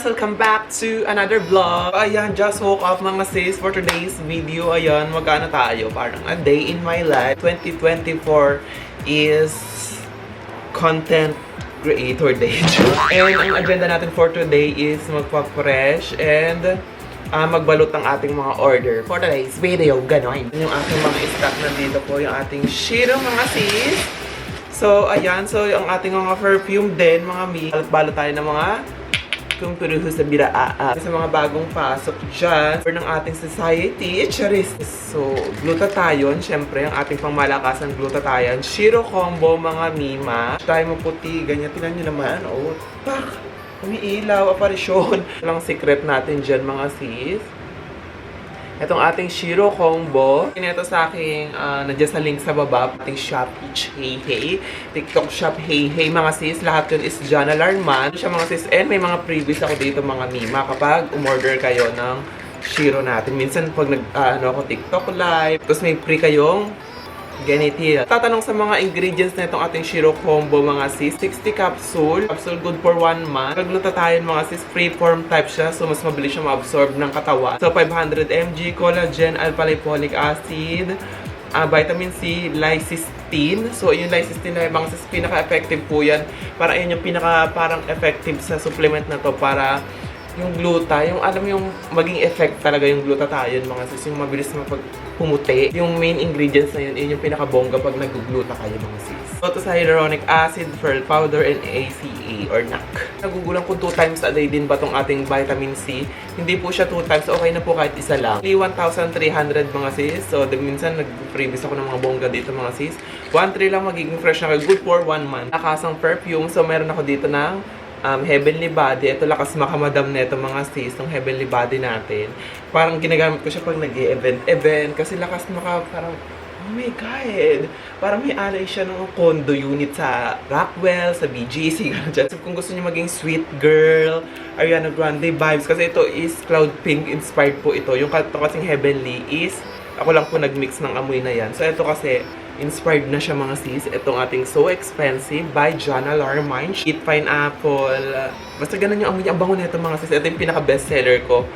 sis! Welcome back to another vlog. Ayan, just woke up mga sis for today's video. Ayan, magkano tayo? Parang a day in my life. 2024 is content creator day. And ang agenda natin for today is magpa-fresh and magbalot ng ating mga order for today's video. Ganon. Yung ating mga stock nandito po, yung ating Shiro mga sis. So, ayan. So, ang ating mga perfume din, mga mi. Balot tayo ng mga kung turuho sa biraa. Sa mga bagong pasok dyan for ng ating society, charis. So, glutathione. Syempre, ang ating pangmalakasan glutathione. Shiro combo, mga mima. Tayo maputi. Ganyan. Tingnan nyo naman. Oh, pak! Umiilaw. Aparisyon. Walang secret natin dyan, mga sis. Itong ating Shiro combo. Ito sa aking, nandiyan sa link sa baba, ating Shopee Hey Hey, TikTok Shop Hey Hey mga sis. Lahat yun is John Alarman. Siya mga sis. And may mga previous ako dito mga mima kapag umorder kayo ng Shiro natin. Minsan pag ako TikTok live, tapos may free kayong ganito. Tatanong sa mga ingredients na itong ating Shiro combo mga sis. 60 capsule. Capsule good for 1 month. Glutathione mga sis. Free-form type siya. So mas mabilis siya ma-absorb ng katawan. So 500 mg. Collagen. Alpha-lipoic acid. Vitamin C. Lysistine. So yung lysistine na mga sis. Pinaka-effective po yan. Parang yun yung parang effective sa supplement na to para yung gluta, yung alam yung maging effect talaga yung glutathione mga sis, yung mabilis pumuti. Yung main ingredients na yun yung pinakabongga pag nag-gluta kayo mga sis. So, sa hyaluronic acid, pearl powder, and ACA or NAC. Nagugulang kung 2 times a day din ba tong ating vitamin C. Hindi po siya 2 times, okay na po kahit isa lang. 1,300 mga sis. So, minsan nag-previous ako ng mga bongga dito mga sis. 1,300 lang magiging fresh na kayo. Good for 1 month. Nakasang perfume. So, meron ako dito ng Heavenly Body. Ito lakas makamadam neto mga sis, ng Heavenly Body natin. Parang ginagamit ko siya pag nag-event kasi lakas parang, oh my God! Parang may alay siya ng condo unit sa Rockwell, sa BGC, gano'n dyan. So, kung gusto niyo maging sweet girl, Ariana Grande vibes, kasi ito is Cloud Pink inspired po ito. Yung kasing Heavenly is, ako lang po nag-mix ng amoy na yan. So, ito kasi, inspired na siya mga sis. Itong ating So Expensive by John Alarman. Sweet Pineapple. Basta ganun yung amoy niya. Ang bango nito mga sis. Ito yung pinaka-bestseller ko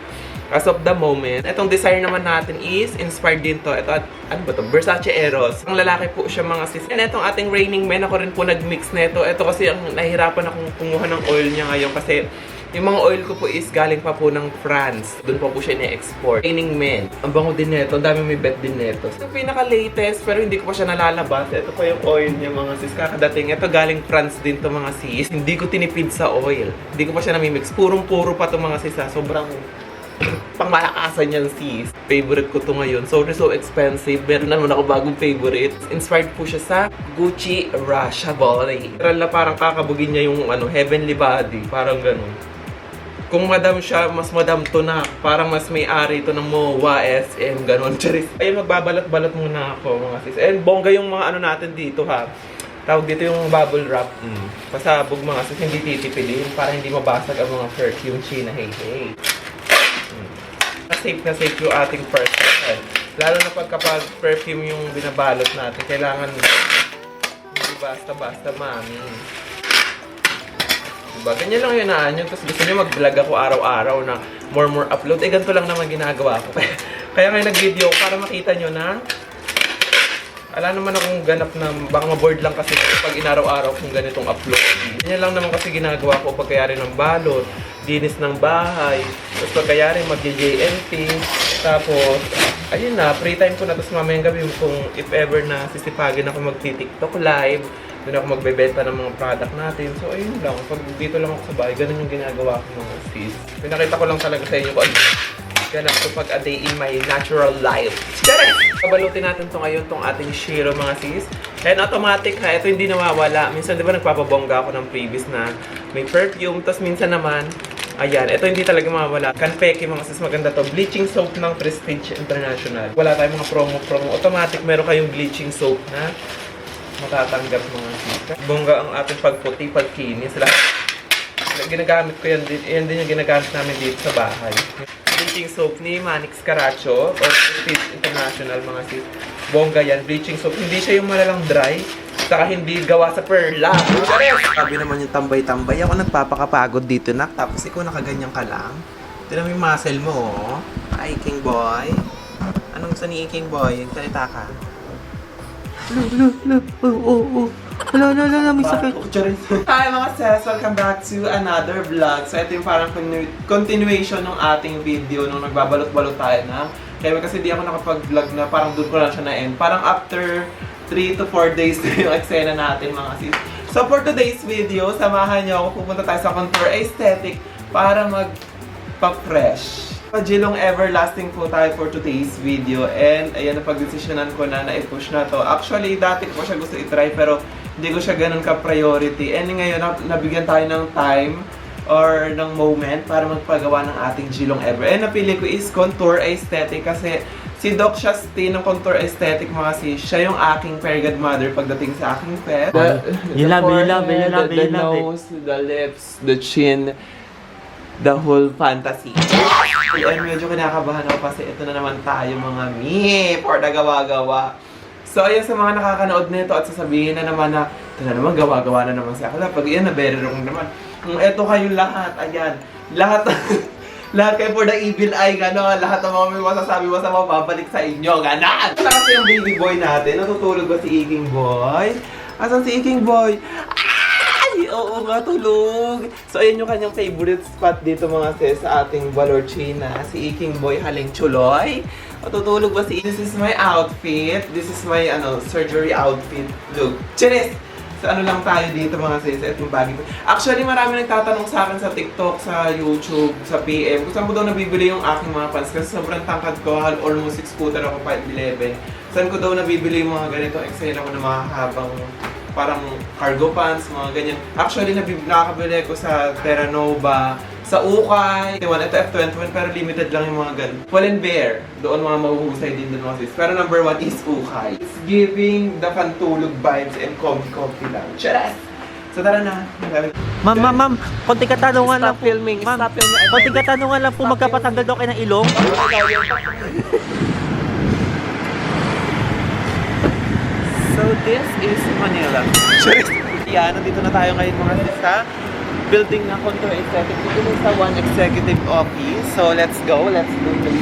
as of the moment. Itong design naman natin is inspired din to. Ito, ano ba to? Versace Eros. Ang lalaki po siya mga sis. And itong ating Raining Men, ako rin po nag-mix nito. Ito kasi ang nahihirapan akong kumuha ng oil niya ngayon kasi yung mga oil ko po is galing pa po ng France. Doon pa po siya ina-export. Raining Men. Ang bango din nito. Ang dami may bet din nito. Ito pinaka-latest pero hindi ko pa siya nalalabas. Ito pa yung oil niya mga sis. Kakadating. Ito galing France din to mga sis. Hindi ko tinipid sa oil. Hindi ko pa siya namimix. Purong-puro pa to mga sis. Sobrang pangmalakasan yan sis. Favorite ko to ngayon. So expensive. Meron naman ako bagong favorite. Inspired po siya sa Gucci Russia Body. Literal na parang kakabugin niya yung Heavenly Body. Parang ganun. Kung madam siya, mas madam to na. Parang mas may-ari to ng MOA, SM, gano'n. Charis. Ayun, magbabalot-balot muna ako, mga sis. And bongga yung mga natin dito, ha. Tawag dito yung bubble wrap. Pasabog, mga sis. Hindi titipilin para hindi mabasag ang mga perfume China. Hey, hey. Safe na safe yung ating perfume. Lalo na kapag perfume yung binabalot natin. Kailangan hindi basta-basta, mami. Diba? Ganyan lang yun na yun. Tapos gusto niyo mag-vlog ako araw-araw na more upload. Eh, ganito lang naman ginagawa ko. Kaya ngayon nag-video para makita nyo na wala naman akong ganap na baka ma-board lang kasi pag inaraw-araw kung ganitong upload. Ganyan lang naman kasi ginagawa ko pagkayari ng balot, dinis ng bahay, tapos pagkayari mag-JNT, tapos ayun na, free time ko na. Tapos mamayang gabi kung if ever na sisipagin ako mag-TikTok live, doon ako magbebenta ng mga product natin. So, ayun lang. Pag dito lang ako sa bahay, ganun yung ginagawa ko mga sis. Pinakita ko lang talaga sa inyo kung ganap ko pag a day in my natural life. Tara! Kabalutin natin to ngayon, tong ating Shiro mga sis. And automatic ha, ito hindi nawawala. Minsan di ba nagpapabongga ako ng previous na may perfume. Tapos minsan naman, ayan, ito hindi talaga mawawala. Kanpeke mga sis, maganda to. Bleaching soap ng Prestige International. Wala tayong mga promo. Automatic, meron kayong bleaching soap na matatanggap mga sika. Bongga ang ating pagputi, pagkinis. Ginagamit ko yan din. Yan din yung ginagamit namin dito sa bahay. Bleaching soap ni Manix Caracho or Prestige International mga sis. Bongga yan. Bleaching soap. Hindi siya yung malalang dry. Saka hindi gawa sa perla. Sabi naman yung tambay-tambay. Ako nagpapakapagod dito, nak. Tapos ikaw nakaganyan ka lang. Tignan mo yung muscle mo, oh. Hi, King Boy. Anong gusto ni King Boy? Salita ka. May sakit. Hi mga sis! Welcome back to another vlog. So ito yung parang continuation ng ating video nung nagbabalot-balot tayo na. Kaya kasi di ako nakapag-vlog na parang doon ko lang siya na-end. Parang after 3 to 4 days na yung eksena natin mga sis. So for today's video, samahan niyo ako. Pupunta tayo sa Contour Aesthetic para magpa-fresh. Jilong Everlasting po tayo for today's video. And ayan, napag-desisyonan ko na i-push na to. Actually, dati ko siya gusto i-try pero hindi ko siya ganun ka-priority. And ngayon, nabigyan tayo ng time or ng moment para magpagawa ng ating Jilong Ever. And napili ko is Contour Aesthetic kasi si Doc Shasti ng Contour Aesthetic mga sis, siya yung aking fairy godmother pagdating sa aking pet. The nose, the lips, the chin, the whole fantasy. And medyo kinakabahan ako kasi ito na naman tayo mga for the gawa-gawa. So ayun sa mga nakakanood nito at sasabihin na naman na ito na naman gawa-gawa na naman siya. Pag iyan na very wrong naman. Ito kayo lahat, ayan. Lahat kayo for the evil eye, gano'n. Lahat ng mga may masasabi masama babalik sa inyo, gano'n. Ito kasi yung baby boy natin. Natutulog ba si Iking Boy? Asan si Iking Boy? Oo nga, tulog. So, ayan yung kanyang favorite spot dito mga sis sa ating Valorcina. Si Iking Boy Haling Chuloy. Tutulog ba si This is my outfit. This is my surgery outfit. Look. Cheers! So, ano lang tayo dito mga sis. Itong bagay ko. Actually, marami nagtatanong sa akin sa TikTok, sa YouTube, sa PM. Kung saan ko daw nabibili yung aking mga pants. Kasi sobrang tangkad ko. Almost 6 footer ako, 5'11". Saan ko daw nabibili yung mga ganito eksena ko na mahahabang parang cargo pants, mga ganyan. Actually, nakakabili ko sa Terra Nova, sa Ukay, ito F21, pero limited lang yung mga ganun. Pull & Bear, doon mga mahuhusay din doon mga sis. Pero number 1 is Ukay. It's giving the pantulog vibes and comfy lang. Charas! So tara na. Ma'am, konting katanungan lang po. Filming. Ma'am, Stop filming. konting katanungan lang po, magkapatanggal daw kayo ng ilong? So this is Manila. Yan, nandito na tayo ngayon mga sis sa building ng Contour Aesthetic. Dito na sa One Executive Office. So let's go, let's do this.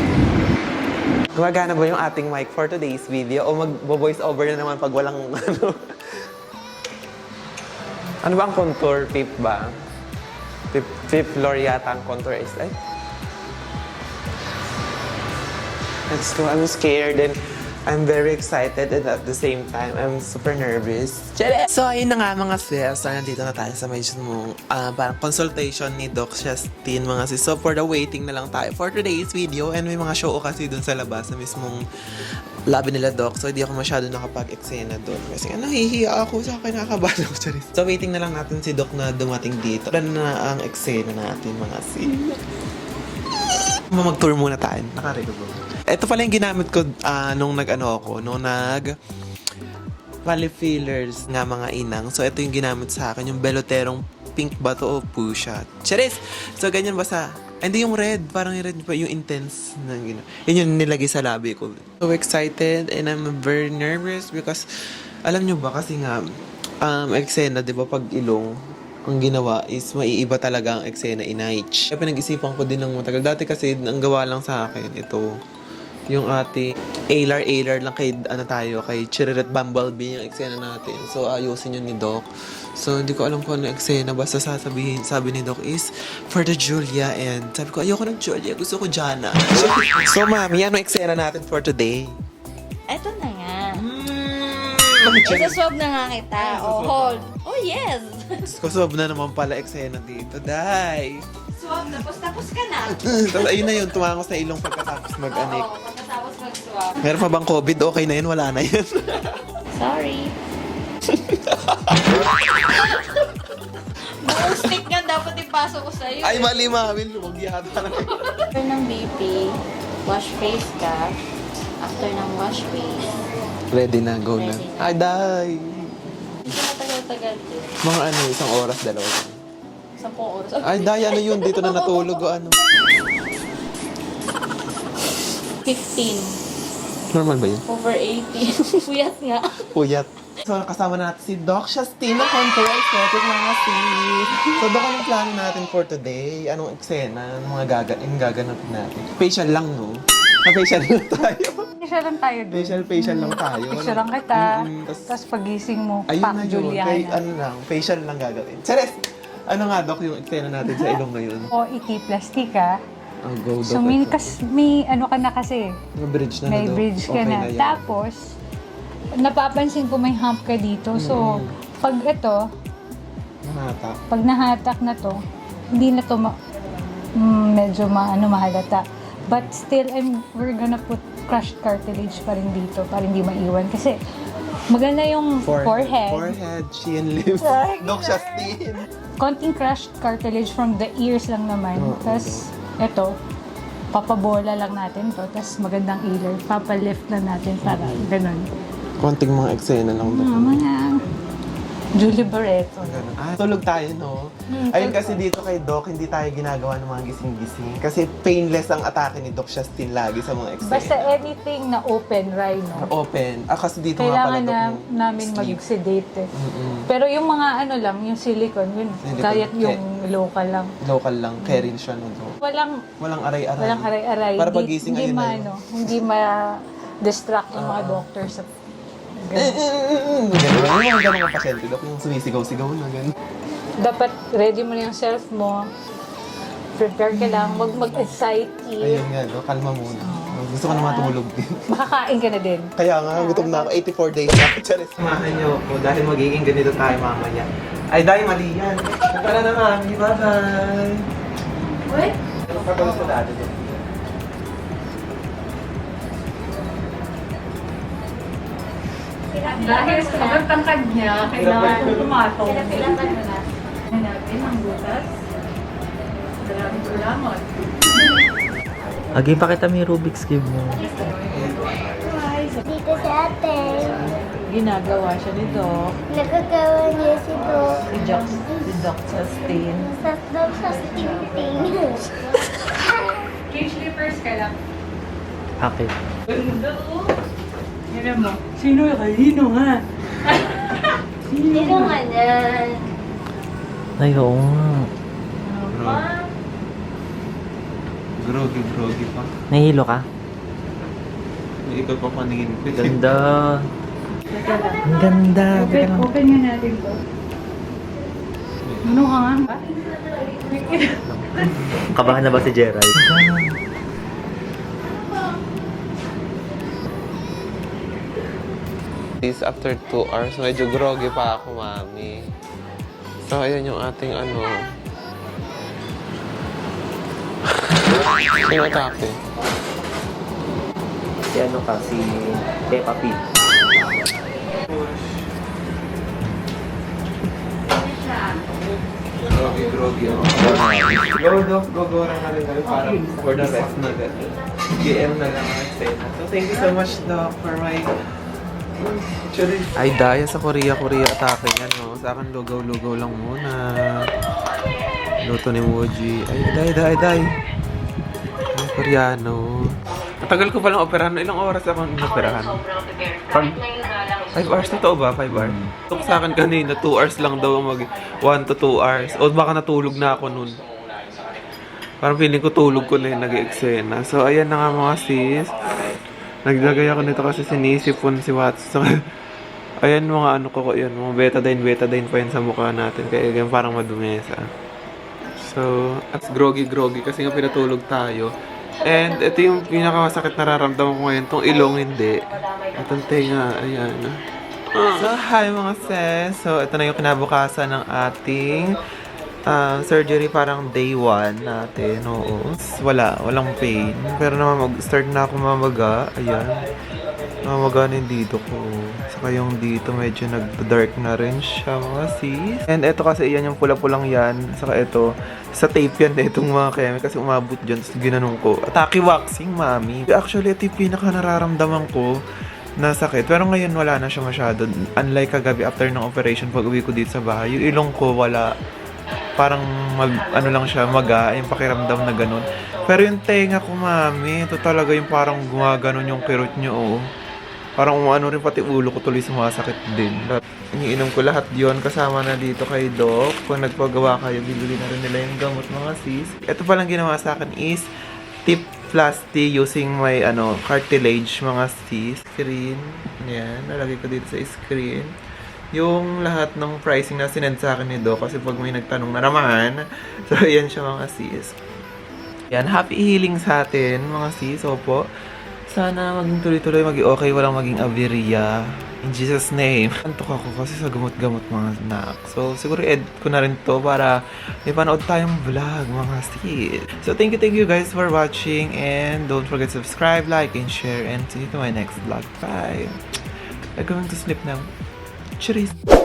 Gumagana ba yung ating mic for today's video? O mag-voice over na naman pag walang ano? Ano ba ang Contour? Fifth ba? Fifth floor yata ang Contour Aesthetic. Let's go, I'm scared and I'm very excited and at the same time, I'm super nervous. So, ayun na nga mga sis. So, nandito na tayo sa mismong parang consultation ni Doc Shastin mga sis. So, for the waiting na lang tayo for today's video. And may mga show kasi dun sa labas sa mismong labi nila Doc. So, hindi ako masyado nakapag-eksena dun. Kasi nahihiya ako sa akin, nakakabahan ako. So, waiting na lang natin si Doc na dumating dito. Plan na ang eksena natin mga sis. Mag-tour muna tayo. Nakaredo ba? Ito pala yung ginamit ko nung Valley Fillers nga mga inang. So, ito yung ginamit sa akin. Yung Beloterong pink ba to o pusha? Charis! So, ganyan basta. Hindi yung red. Parang yung red pa. Yung intense na gano'n. Yun yung nilagay sa labi ko. So excited and I'm very nervous because alam nyo ba kasi nga eksena, di ba, pag ilong ang ginawa is maiiba talaga ang eksena in-niche. Kaya pinag-isipan ko din ng matagal. Dati kasi ang gawa lang sa akin ito. Yung ating Ailar lang kay kay Chiriret Bumblebee yung eksena natin. So ayusin yun ni Doc. So hindi ko alam kung ano eksena, basta sabi ni Doc is for the Julia, and sabi ko ayoko ng Julia, gusto ko Jana. So mami, ano eksena natin for today? Eto na nga. Isaswab na nga kita. Oh, hold. Oh, yes. Kusog na naman pala eksena dito. Day! Swab, tapos ka na. Tapos ayun na yun, tumangos na ilong pagkatapos mag-anik. Oo, pagkatapos mag-swab. Meron pa bang COVID? Okay na yun, wala na yun. Sorry. Buong stick nga dapat ipasok ko sa'yo. Ay, mali mami, lumag yata na. After ng BP, wash face ka. After ng wash face, Ready na, go na. Ready na. Ay, day! hindi na tagal-tagal din. Mga 1 oras, 2. 10 oras. Ay, day, ano yun? Dito na natulog o ano? 15. Normal ba yun? Over 18. Puyat nga. Puyat. So, kasama natin si Doc Shastin ng Contour Aesthetic, mga sis. So, Doc, anong plano natin for today? Anong eksena? Anong mga gaganapin natin? Facial lang, no? Facial lang tayo. Facial lang tayo doon. Facial lang tayo. Picture lang kita. Tas- Tapos pagising mo, Ayun Pak na yun. Juliana. Kay, ano lang, facial lang gagawin. Chares! Ano nga, Doc, yung eksena natin sa ilong ngayon? O plastika. Oh, go, Doc. So may ano ka na kasi. May bridge na May Doc. bridge ka Okay na. yan. Tapos, napapansin ko may hump ka dito. So, pag ito, Mahata. pag nahatak na to, hindi na to medyo mahalata. But still, we're gonna put crushed cartilage pa rin dito para hindi maiwan. Kasi maganda yung forehead. Forehead, chin, lips. Ay, Doc Shastin. Konting crushed cartilage from the ears lang naman. Oo, Tapos, eto, papabola lang natin to. Tapos, magandang ear. Papalift na natin para ganun. Konting mga eksena lang, Doc. Mga Julie Barreto. Tulog tayo, no? Ayun kasi dito kay Doc, hindi tayo ginagawa ng mga gising-gising. Kasi painless ang atake ni Doc Shastin lagi sa mga eksena. Basta anything na open, rhino. Open. Kasi dito nga pala, Kailangan Doc, na yung namin sleep. mag-sedate eh. Mm-mm. Pero yung mga ano lang, yung silicone, yun, Silicone. kahit yung local lang. Local lang, Kerin siya, no, Doc? Walang aray-aray. aray-aray. Para Hindi- pagising hindi ayun na ma- ano, hindi ma-distract yung mga doctor sa ganun. Ganun. Yung ganun ang pasyente, Doc. Yung sumisigaw-sigaw na gano'n. Dapat ready mo na yung self mo. Prepare ka lang. Huwag mag-anxiety. Ayun nga, Doc. Kalma muna. Gusto ko na matulog din. Makakain ka na din. Kaya nga, gutom na ako. 84 days na. Charis. Samahan niyo po dahil magiging ganito tayo mamaya. Ay, dahil mali yan. Tara na, mami. Bye-bye. What? Patuloy sa dati. Dahil sa sobrang tangkad niya, kailangan tumatong. Sila-silapan mo na. Hanapin ang butas. Maraming salamat. Agi, pakita mo yung Rubik's Cube mo. Dito si ate. Ginagawa siya nito. Nagagawa niya si Doc. Si Doc Sustain. Sa Doc sa stinting. Cage slippers ka lang. Okay. Yan mo. Sino ha? Sino nga yan? Ay, oo nga. Groggy pa. Nahihilo ka? May ikaw pa paningin ko. Ganda. Ang ganda. Teka lang. Open nga natin to. Ano ka nga? Kabahan na ba si Gerald? Is after 2 hours, medyo groggy pa ako, mami. So, ayan yung ating ano. Sino atake? Si ano ka? Si Peppa Pig. Groggy ako. Go na rin kami para for the rest na gano'n. GM na lang ang eksena. So, thank you so much, Doc, for my... Ay, daya sa Korea atake yan, no? Sa akin, lugaw-lugaw lang muna. Luto ni Moji. Ay, day. Ay, Koreano. Matagal ko palang operahan. Ilang oras akong inoperahan? 5 hours, totoo ba? 5 hours? Tok sa akin kanina, 2 hours lang daw mag 1 to 2 hours. O baka natulog na ako nun. Parang feeling ko tulog ko na yung nag-eksena. So, ayan na nga mga sis. Naglagay ako nito kasi sinisipon si Watson. Ayan mga ano ko yan. Mga betadine pa yan sa mukha natin. Kaya yan parang madumesa. So, at groggy kasi nga pinatulog tayo. And ito yung pinakamasakit nararamdaman ko ngayon. Itong ilong hindi. Itong tenga. Ayan. So, hi mga sis. So, ito na yung kinabukasan ng ating surgery, parang day 1 natin. Oo. Walang pain. Pero naman mag-start na ako mamaga. Ayan. Mamaga na yung dito ko. Saka yung dito medyo nag-dark na rin siya mga sis. And ito kasi yan yung pula-pulang yan. Saka ito, sa tape yan itong mga keme kasi umabot dyan. Tapos ginanong ko. Atake waxing, mami. Actually, ito yung pinaka nararamdaman ko na sakit. Pero ngayon wala na siya masyado. Unlike kagabi after ng operation, pag uwi ko dito sa bahay, yung ilong ko wala. Parang ano lang siya, maga, yung pakiramdam na ganun. Pero yung tenga ko, mami, ito talaga yung parang gumaganon yung kirot nyo, oh. Parang umano rin pati ulo ko tuloy sumasakit din. Iniinom ko lahat yon kasama na dito kay Doc. Kung nagpagawa kayo, bibili na rin nila yung gamot mga sis. Ito palang ginawa sa akin is tip plasty using my cartilage mga sis. Screen. Yan, nalagay ko dito sa screen. Yung lahat ng pricing na sinend sa akin ni Doc kasi pag may nagtanong na naman. So, yan siya mga sis. Yan, happy healing sa atin mga sis. Opo. Sana maging tuloy-tuloy, maging okay, walang maging aberya. In Jesus' name. Antok ako kasi sa gamot-gamot mga snack. So, siguro edit ko na rin to para may panood tayong vlog mga sis. So, thank you guys for watching. And don't forget to subscribe, like, and share. And see you to my next vlog. Bye! I'm going to sleep now. Cheers!